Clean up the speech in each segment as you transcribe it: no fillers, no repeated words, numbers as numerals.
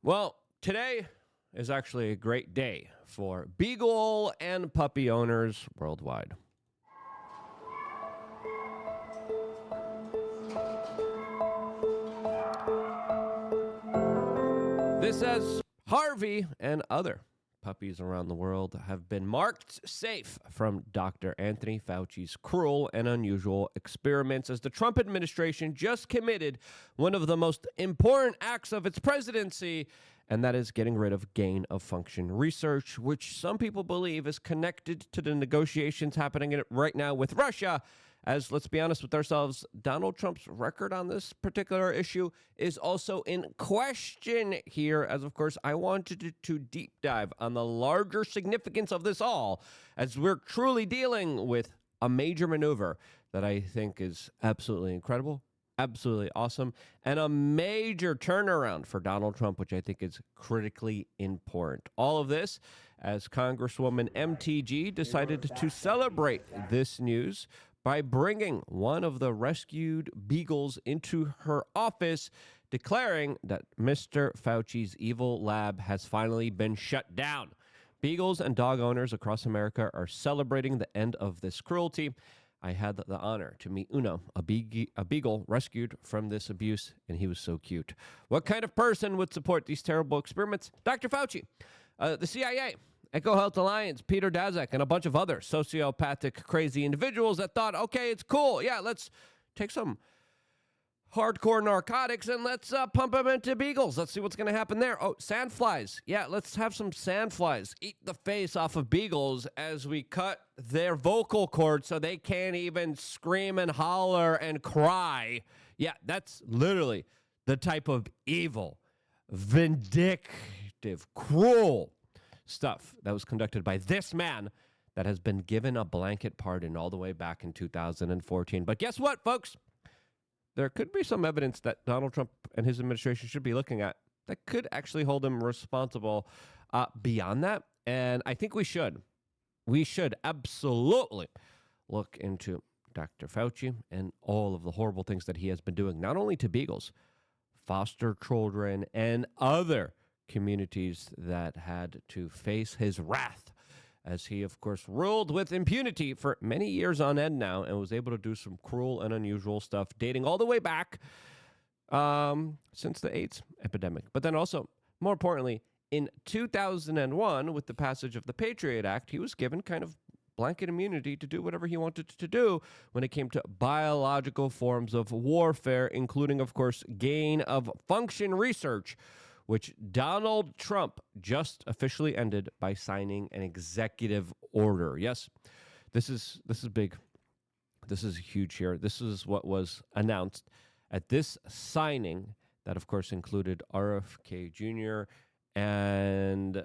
Well, today is actually a great day for Beagle and puppy owners worldwide. This says Harvey and other puppies around the world have been marked safe from Dr. Anthony Fauci's cruel and unusual experiments as the Trump administration just committed one of the most important acts of its presidency, and that is getting rid of gain-of-function research, which some people believe is connected to the negotiations happening right now with Russia. As, let's be honest with ourselves, Donald Trump's record on this particular issue is also in question here, as, of course, I wanted to deep dive on the larger significance of this all, as we're truly dealing with a major maneuver that I think is absolutely incredible, absolutely awesome, and a major turnaround for Donald Trump, which I think is critically important. All of this as Congresswoman MTG decided to celebrate this news by bringing one of the rescued beagles into her office, declaring that Mr. Fauci's evil lab has finally been shut down. Beagles and dog owners across America are celebrating the end of this cruelty. I had the honor to meet Uno, a beagle rescued from this abuse, and he was so cute. What kind of person would support these terrible experiments? Dr. Fauci, the CIA, Eco Health Alliance, Peter Daszak, and a bunch of other sociopathic, crazy individuals that thought, okay, it's cool. Yeah, let's take some hardcore narcotics and let's pump them into beagles. Let's see what's going to happen there. Oh, sandflies. Yeah, let's have some sandflies eat the face off of beagles as we cut their vocal cords so they can't even scream and holler and cry. Yeah, that's literally the type of evil, vindictive, cruel stuff that was conducted by this man that has been given a blanket pardon all the way back in 2014. But guess what, folks? There could be some evidence that Donald Trump and his administration should be looking at that could actually hold him responsible beyond that. And I think we should. We should absolutely look into Dr. Fauci and all of the horrible things that he has been doing, not only to beagles, foster children, and other communities that had to face his wrath, as he, of course, ruled with impunity for many years on end now and was able to do some cruel and unusual stuff dating all the way back since the AIDS epidemic. But then also, more importantly, in 2001, with the passage of the Patriot Act, he was given kind of blanket immunity to do whatever he wanted to do when it came to biological forms of warfare, including, of course, gain-of-function research, which Donald Trump just officially ended by signing an executive order. Yes, this is big. This is huge here. This is what was announced at this signing that, of course, included RFK Jr. and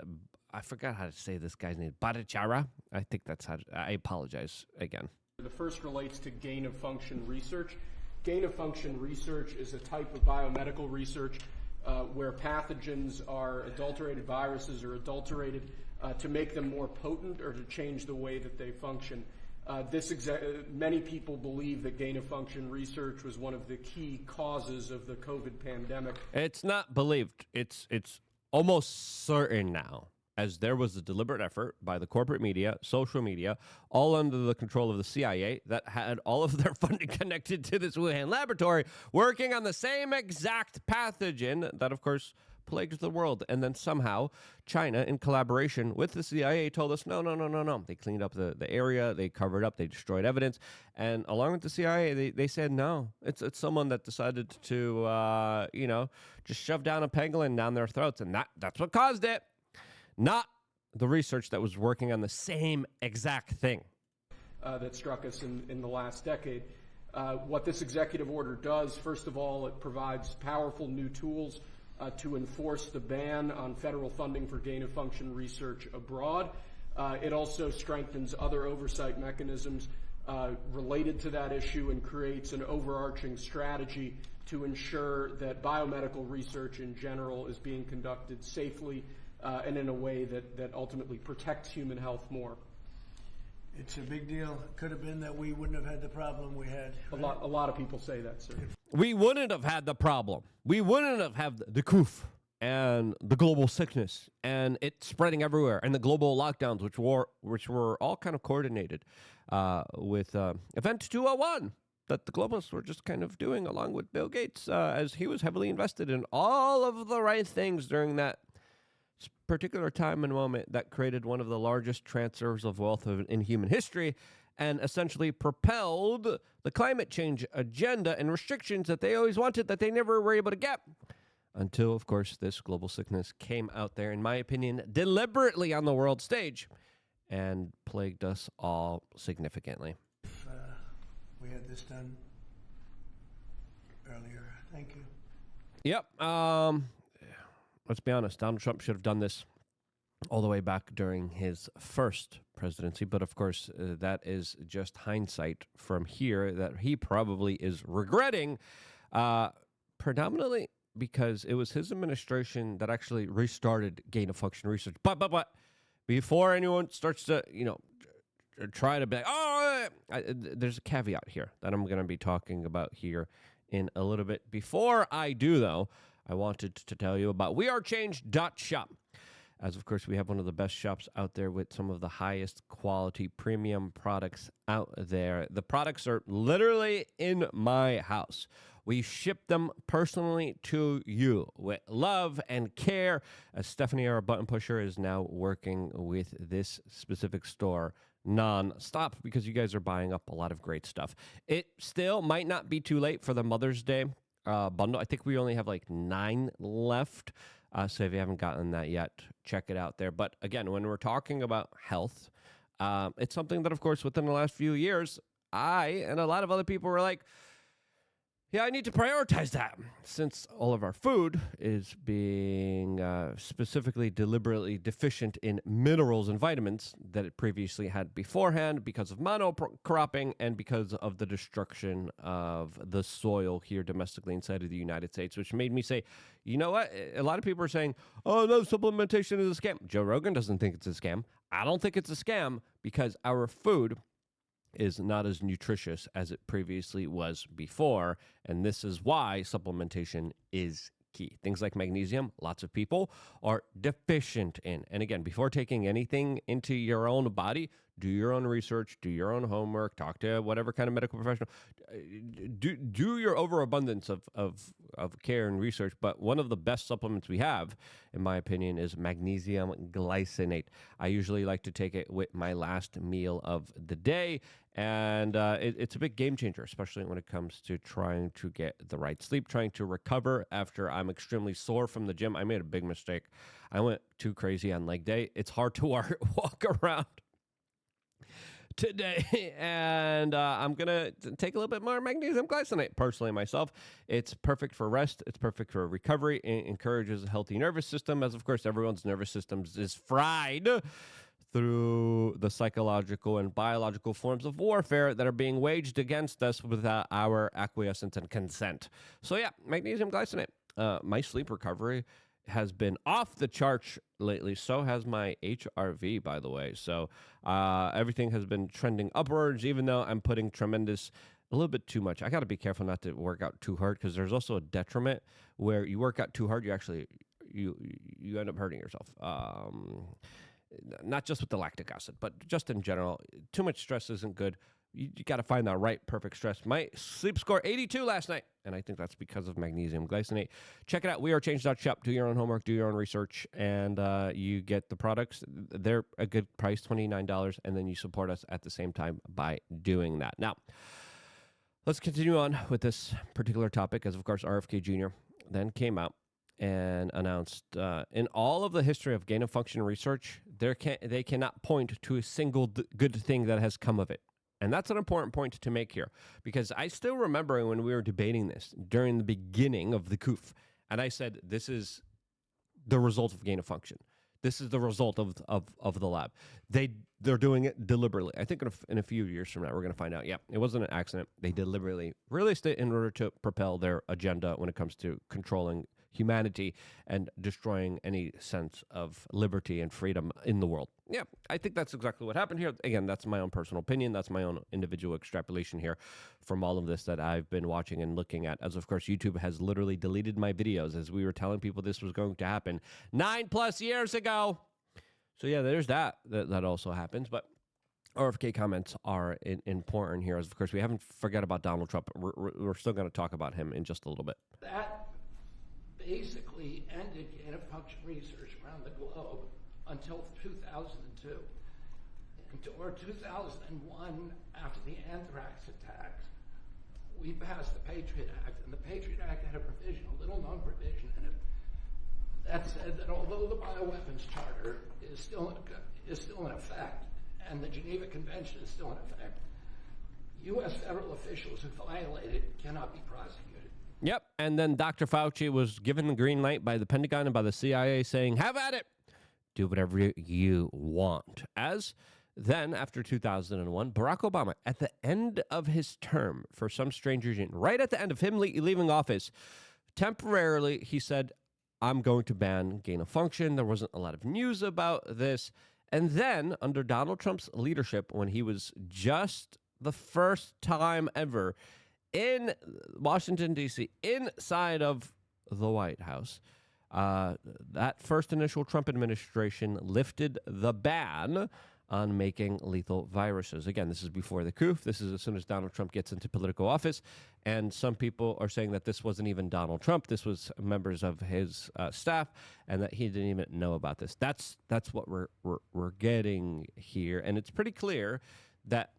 I forgot how to say this guy's name, Bhattacharya. I think that's how I apologize again. The first relates to gain-of-function research. Gain-of-function research is a type of biomedical research where pathogens are adulterated, viruses are adulterated to make them more potent or to change the way that they function. Many people believe that gain-of-function research was one of the key causes of the COVID pandemic. It's not believed. It's almost certain now, as there was a deliberate effort by the corporate media, social media, all under the control of the CIA that had all of their funding connected to this Wuhan laboratory, working on the same exact pathogen that, of course, plagued the world. And then somehow China, in collaboration with the CIA, told us, no. They cleaned up the area, they covered up, they destroyed evidence. And along with the CIA, they said, no, it's someone that decided to, just shove down a pangolin down their throats. And that's what caused it. Not the research that was working on the same exact thing that struck us in the last decade. What this executive order does, first of all, it provides powerful new tools to enforce the ban on federal funding for gain-of-function research abroad. It also strengthens other oversight mechanisms related to that issue and creates an overarching strategy to ensure that biomedical research in general is being conducted safely and in a way that ultimately protects human health more. It's a big deal. It could have been that we wouldn't have had the problem we had. Right? A lot of people say that, sir. We wouldn't have had the problem. We wouldn't have had the coof. and the global sickness and it spreading everywhere and the global lockdowns, which were all kind of coordinated with Event 201 that the globalists were just kind of doing along with Bill Gates as he was heavily invested in all of the right things during that particular time and moment that created one of the largest transfers of wealth in human history and essentially propelled the climate change agenda and restrictions that they always wanted that they never were able to get. Until, of course, this global sickness came out there, in my opinion, deliberately on the world stage and plagued us all significantly. We had this done earlier. Thank you. Yep. Let's be honest. Donald Trump should have done this all the way back during his first presidency. But, of course, that is just hindsight from here that he probably is regretting predominantly because it was his administration that actually restarted gain-of-function research. But before anyone starts to, try to be like, there's a caveat here that I'm going to be talking about here in a little bit. Before I do, though, I wanted to tell you about wearechange.shop. As, of course, we have one of the best shops out there with some of the highest quality premium products out there. The products are literally in my house. We ship them personally to you with love and care, as Stephanie, our button pusher, is now working with this specific store non-stop because you guys are buying up a lot of great stuff. It still might not be too late for the Mother's Day bundle. I think we only have like 9 left. So if you haven't gotten that yet, check it out there. But again, when we're talking about health, it's something that, of course, within the last few years, I and a lot of other people were like, yeah, I need to prioritize that since all of our food is being specifically deliberately deficient in minerals and vitamins that it previously had beforehand because of monocropping and because of the destruction of the soil here domestically inside of the United States, which made me say, you know what? A lot of people are saying, oh, no, supplementation is a scam. Joe Rogan doesn't think it's a scam. I don't think it's a scam because our food is not as nutritious as it previously was before, and this is why supplementation is key. Things like magnesium, lots of people are deficient in. And again, before taking anything into your own body, do your own research, do your own homework, talk to whatever kind of medical professional. Do your overabundance of care and research. But one of the best supplements we have, in my opinion, is magnesium glycinate. I usually like to take it with my last meal of the day. And it's a big game changer, especially when it comes to trying to get the right sleep, trying to recover after I'm extremely sore from the gym. I made a big mistake. I went too crazy on leg day. It's hard to walk around today, and I'm going to take a little bit more magnesium glycinate, personally, myself. It's perfect for rest. It's perfect for recovery. It encourages a healthy nervous system, as, of course, everyone's nervous system is fried through the psychological and biological forms of warfare that are being waged against us without our acquiescence and consent. So, yeah, magnesium glycinate. My sleep recovery has been off the charts lately. So has my HRV, by the way. So everything has been trending upwards, even though I'm putting a little bit too much. I got to be careful not to work out too hard because there's also a detriment where you work out too hard, you end up hurting yourself. Not just with the lactic acid, but just in general. Too much stress isn't good. You got to find that right, perfect stress. My sleep score, 82 last night, and I think that's because of magnesium glycinate. Check it out, wearechange.shop. Do your own homework, do your own research, and you get the products. They're a good price, $29, and then you support us at the same time by doing that. Now, let's continue on with this particular topic, as, of course, RFK Jr. then came out and announced in all of the history of gain-of-function research, they cannot point to a single good thing that has come of it. And that's an important point to make here, because I still remember when we were debating this during the beginning of the COOF, and I said, this is the result of gain of function. This is the result of the lab. They're doing it deliberately. I think in a few years from now, we're going to find out, yeah, it wasn't an accident. They deliberately released it in order to propel their agenda when it comes to controlling humanity and destroying any sense of liberty and freedom in the world. Yeah, I think that's exactly what happened here. Again, that's my own personal opinion. That's my own individual extrapolation here from all of this that I've been watching and looking at. As of course, YouTube has literally deleted my videos as we were telling people this was going to happen 9+ years ago. So yeah, there's that also happens. But RFK comments are important here. As of course, we haven't forget about Donald Trump. We're still going to talk about him in just a little bit. That basically ended gain-of-function research around the globe until 2002. Or 2001, after the anthrax attacks, we passed the Patriot Act, and the Patriot Act had a provision, a little-known provision in it, that said that although the bioweapons charter is still in effect, and the Geneva Convention is still in effect, U.S. federal officials who violate it cannot be prosecuted. Yep, and then Dr. Fauci was given the green light by the Pentagon and by the CIA saying, have at it, do whatever you want. As then, after 2001, Barack Obama, at the end of his term, for some strange reason, right at the end of him leaving office, temporarily, he said, I'm going to ban gain of function. There wasn't a lot of news about this. And then, under Donald Trump's leadership, when he was just the first time ever in Washington, D.C., inside of the White House, that first initial Trump administration lifted the ban on making lethal viruses. Again, this is before the coup. This is as soon as Donald Trump gets into political office. And some people are saying that this wasn't even Donald Trump. This was members of his staff, and that he didn't even know about this. That's what we're getting here. And it's pretty clear that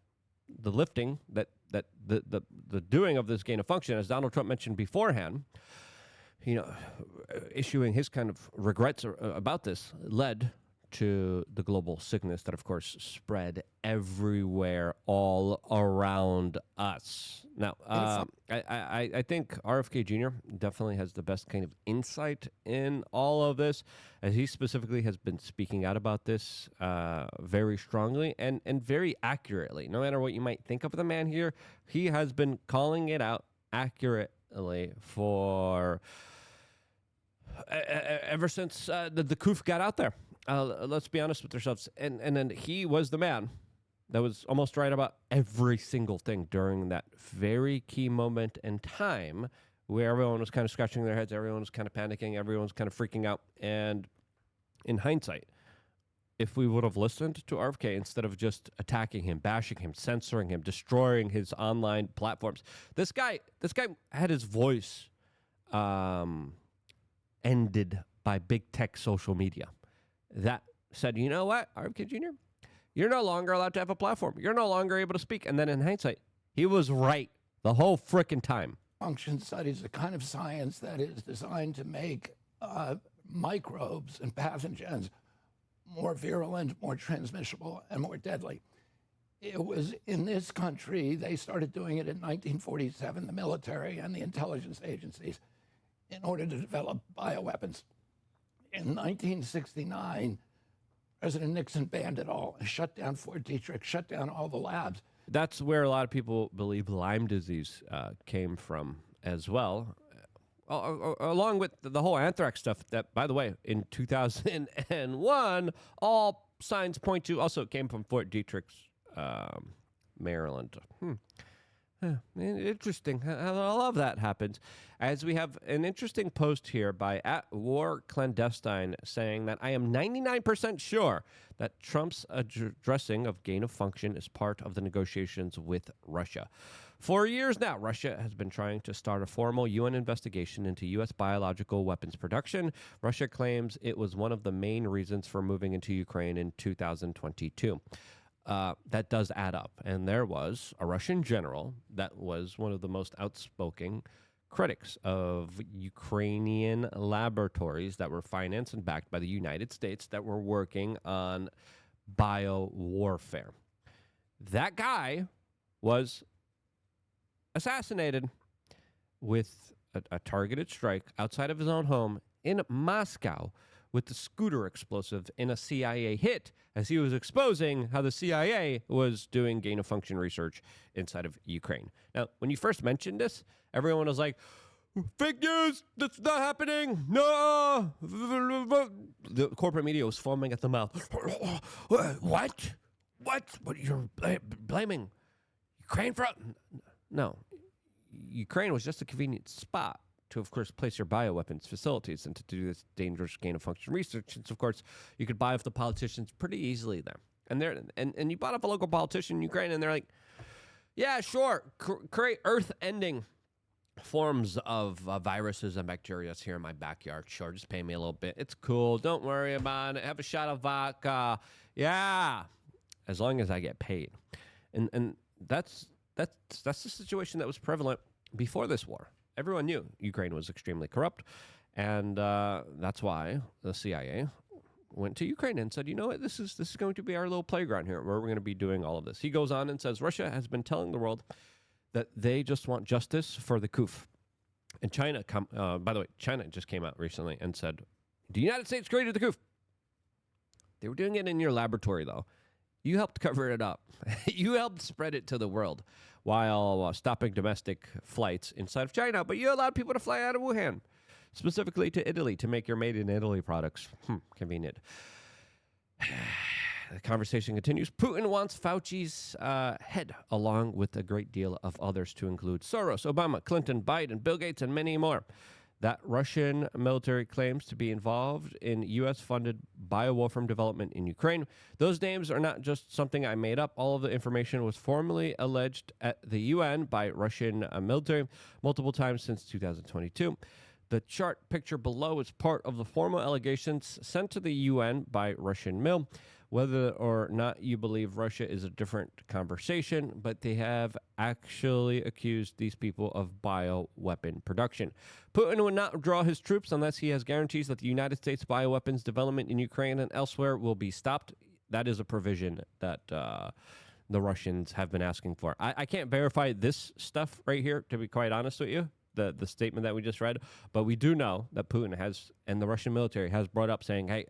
the lifting, that the doing of this gain of function, as Donald Trump mentioned beforehand, issuing his kind of regrets about this, led to the global sickness that, of course, spread everywhere all around us. Now, I think RFK Jr. definitely has the best kind of insight in all of this, as he specifically has been speaking out about this very strongly and very accurately. No matter what you might think of the man here, he has been calling it out accurately for ever since the coup got out there. Let's be honest with ourselves. And then he was the man that was almost right about every single thing during that very key moment in time where everyone was kind of scratching their heads, everyone was kind of panicking, everyone was kind of freaking out. And in hindsight, if we would have listened to RFK instead of just attacking him, bashing him, censoring him, destroying his online platforms, this guy had his voice ended by big tech social media. That said, you know what, RFK Jr., you're no longer allowed to have a platform. You're no longer able to speak. And then in hindsight, he was right the whole frickin' time. Function studies, the kind of science that is designed to make microbes and pathogens more virulent, more transmissible, and more deadly. It was in this country, they started doing it in 1947, the military and the intelligence agencies, in order to develop bioweapons. In 1969, President Nixon banned it all, shut down Fort Detrick, shut down all the labs. That's where a lot of people believe Lyme disease came from as well, along with the whole anthrax stuff that, by the way, in 2001, all signs point to also came from Fort Detrick, Maryland. Interesting. I love that happens. As we have an interesting post here by @WarClandestine saying that I am 99% sure that Trump's addressing of gain of function is part of the negotiations with Russia. For years now, Russia has been trying to start a formal UN investigation into U.S. biological weapons production. Russia claims it was one of the main reasons for moving into Ukraine in 2022. That does add up. And there was a Russian general that was one of the most outspoken critics of Ukrainian laboratories that were financed and backed by the United States that were working on biowarfare. That guy was assassinated with a targeted strike outside of his own home in Moscow with the scooter explosive in a CIA hit, as he was exposing how the CIA was doing gain-of-function research inside of Ukraine. Now, when you first mentioned this, everyone was like, fake news. That's not happening. No. The corporate media was foaming at the mouth. What? What? You're blaming Ukraine for? No. Ukraine was just a convenient spot to, of course, place your bioweapons facilities and to do this dangerous gain-of-function research. And, of course, you could buy off the politicians pretty easily there. And you bought up a local politician in Ukraine, and they're like, yeah, sure, create earth-ending forms of viruses and bacteria here in my backyard. Sure, just pay me a little bit. It's cool. Don't worry about it. Have a shot of vodka. Yeah, as long as I get paid. And that's the situation that was prevalent before this war. Everyone knew Ukraine was extremely corrupt, and that's why the CIA went to Ukraine and said, you know what, this is going to be our little playground here where we're going to be doing all of this. He goes on and says, Russia has been telling the world that they just want justice for the coup. And China, by the way, China just came out recently and said, the United States created the coup. They were doing it in your laboratory, though. You helped cover it up. You helped spread it to the world while stopping domestic flights inside of China, but you allowed people to fly out of Wuhan, specifically to Italy, to make your made-in-Italy products. Convenient. The conversation continues. Putin wants Fauci's head, along with a great deal of others, to include Soros, Obama, Clinton, Biden, Bill Gates, and many more. That Russian military claims to be involved in U.S.-funded bioweapon development in Ukraine. Those names are not just something I made up. All of the information was formally alleged at the UN by Russian military multiple times since 2022. The chart picture below is part of the formal allegations sent to the UN by Russian MIL. Whether or not you believe Russia is a different conversation, but they have actually accused these people of bioweapon production. Putin would not withdraw his troops unless he has guarantees that the United States bioweapons development in Ukraine and elsewhere will be stopped. That is a provision that the Russians have been asking for. I can't verify this stuff right here, to be quite honest with you, the statement that we just read, but we do know that Putin has, and the Russian military has brought up saying, hey,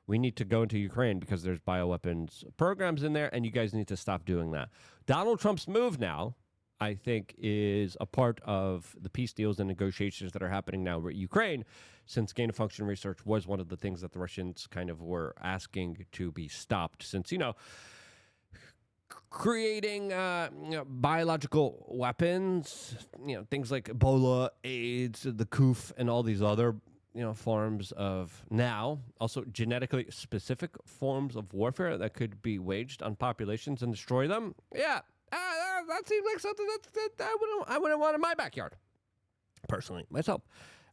we need to go into Ukraine because there's bioweapons programs in there, and you guys need to stop doing that. Donald Trump's move now, I think, is a part of the peace deals and negotiations that are happening now with Ukraine, since gain-of-function research was one of the things that the Russians kind of were asking to be stopped, since, creating biological weapons, things like Ebola, AIDS, the COOF, and all these other forms of now also genetically specific forms of warfare that could be waged on populations and destroy them. Yeah, that seems like something that I wouldn't want in my backyard, personally, myself.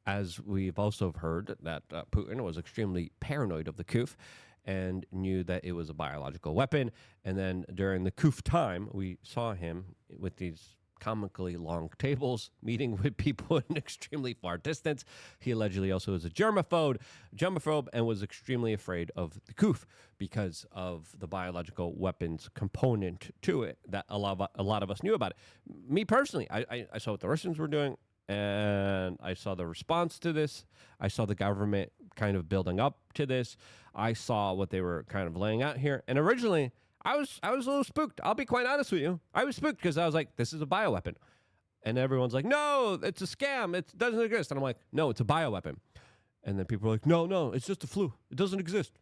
As we've also heard that Putin was extremely paranoid of the COOF and knew that it was a biological weapon. And then during the COOF time, we saw him with these comically long tables, meeting with people in extremely far distance. He allegedly also is a germaphobe, and was extremely afraid of the COOF because of the biological weapons component to it that a lot of us knew about it. Me personally, I saw what the Russians were doing, and I saw the response to this. I saw the government kind of building up to this. I saw what they were kind of laying out here. And originally, I was a little spooked. I'll be quite honest with you. I was spooked because I was like, this is a bioweapon. And everyone's like, no, it's a scam. It doesn't exist. And I'm like, no, it's a bioweapon. And then people are like, no, it's just a flu. It doesn't exist.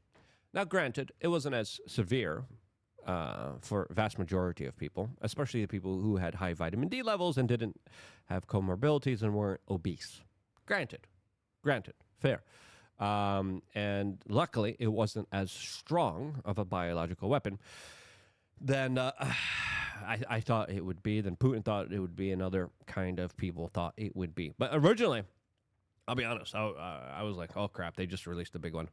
Now, granted, it wasn't as severe for vast majority of people, especially the people who had high vitamin D levels and didn't have comorbidities and weren't obese. Granted, fair. And luckily, it wasn't as strong of a biological weapon than I thought it would be, than Putin thought it would be, and other kind of people thought it would be. But originally, I'll be honest, I was like, oh crap, they just released a big one.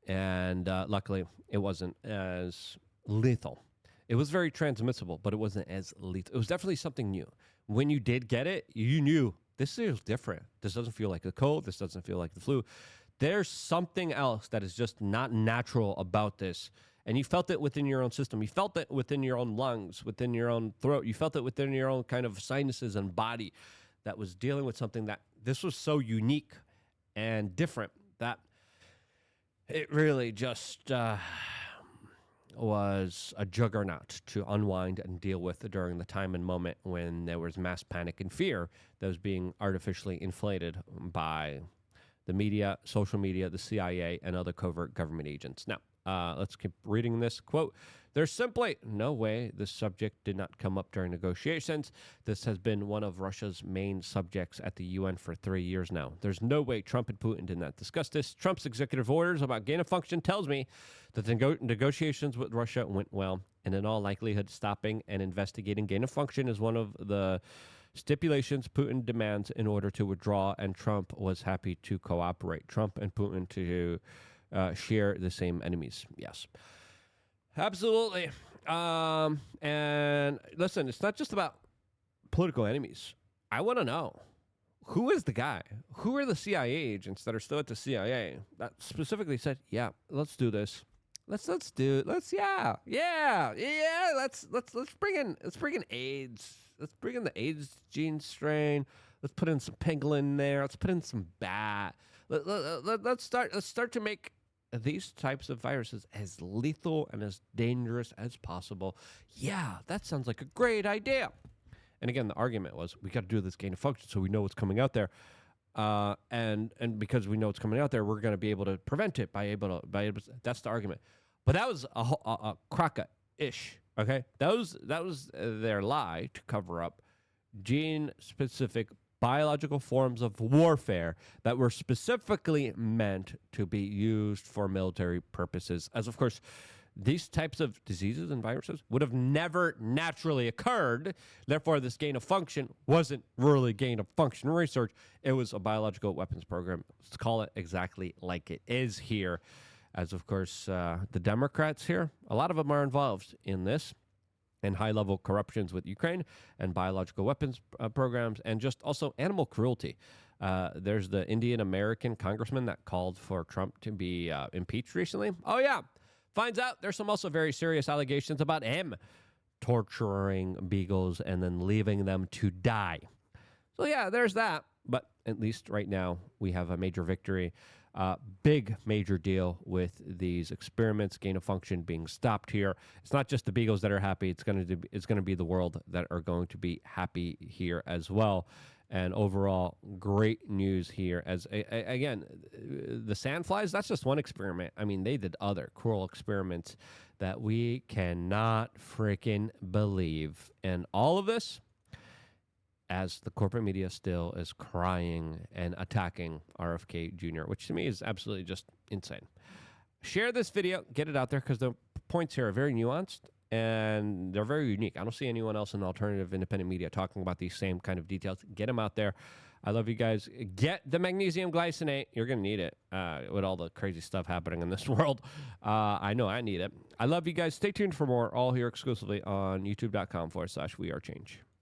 And luckily, it wasn't as lethal. It was very transmissible, but it wasn't as lethal. It was definitely something new. When you did get it, you knew this is different. This doesn't feel like the cold. This doesn't feel like the flu. There's something else that is just not natural about this. And you felt it within your own system. You felt it within your own lungs, within your own throat. You felt it within your own kind of sinuses and body that was dealing with something that this was so unique and different that it really just was a juggernaut to unwind and deal with during the time and moment when there was mass panic and fear that was being artificially inflated by the media, social media, the CIA, and other covert government agents. Now, let's keep reading this. Quote, there's simply no way this subject did not come up during negotiations. This has been one of Russia's main subjects at the UN for 3 years now. There's no way Trump and Putin did not discuss this. Trump's executive orders about gain of function tells me that the negotiations with Russia went well, and in all likelihood, stopping and investigating gain of function is one of the stipulations Putin demands in order to withdraw, and Trump was happy to cooperate. Trump and Putin to share the same enemies. Yes. Absolutely. And listen, it's not just about political enemies. I want to know, who is the guy? Who are the CIA agents that are still at the CIA that specifically said, yeah, let's do this. Let's bring in AIDS. Let's bring in the AIDS gene strain. Let's put in some pangolin there. Let's put in some bat. Let's start to make these types of viruses as lethal and as dangerous as possible. Yeah, that sounds like a great idea. And again, the argument was, we got to do this gain of function so we know what's coming out there. And because we know what's coming out there, we're going to be able to prevent it by able to. That's the argument. But that was a crock-ish. Okay, that was their lie to cover up gene-specific biological forms of warfare that were specifically meant to be used for military purposes. As of course, these types of diseases and viruses would have never naturally occurred. Therefore, this gain of function wasn't really gain of function research. It was a biological weapons program. Let's call it exactly like it is here. As of course, the Democrats here, a lot of them are involved in this, and high-level corruptions with Ukraine and biological weapons programs, and just also animal cruelty. There's the Indian-American congressman that called for Trump to be impeached recently. Oh, yeah. Finds out there's some also very serious allegations about him torturing beagles and then leaving them to die. So, yeah, there's that. But at least right now we have a major victory. Big major deal with these experiments, gain of function being stopped here. It's not just the beagles that are happy. It's going to be the world that are going to be happy here as well. And overall, great news here. As again, the sandflies, that's just one experiment. I mean, they did other cruel experiments that we cannot freaking believe. And all of this, as the corporate media still is crying and attacking RFK Jr., which to me is absolutely just insane. Share this video, get it out there, because the points here are very nuanced and they're very unique. I don't see anyone else in alternative independent media talking about these same kind of details. Get them out there. I love you guys. Get the magnesium glycinate. You're going to need it with all the crazy stuff happening in this world. I know I need it. I love you guys. Stay tuned for more, all here exclusively on youtube.com/wearechange.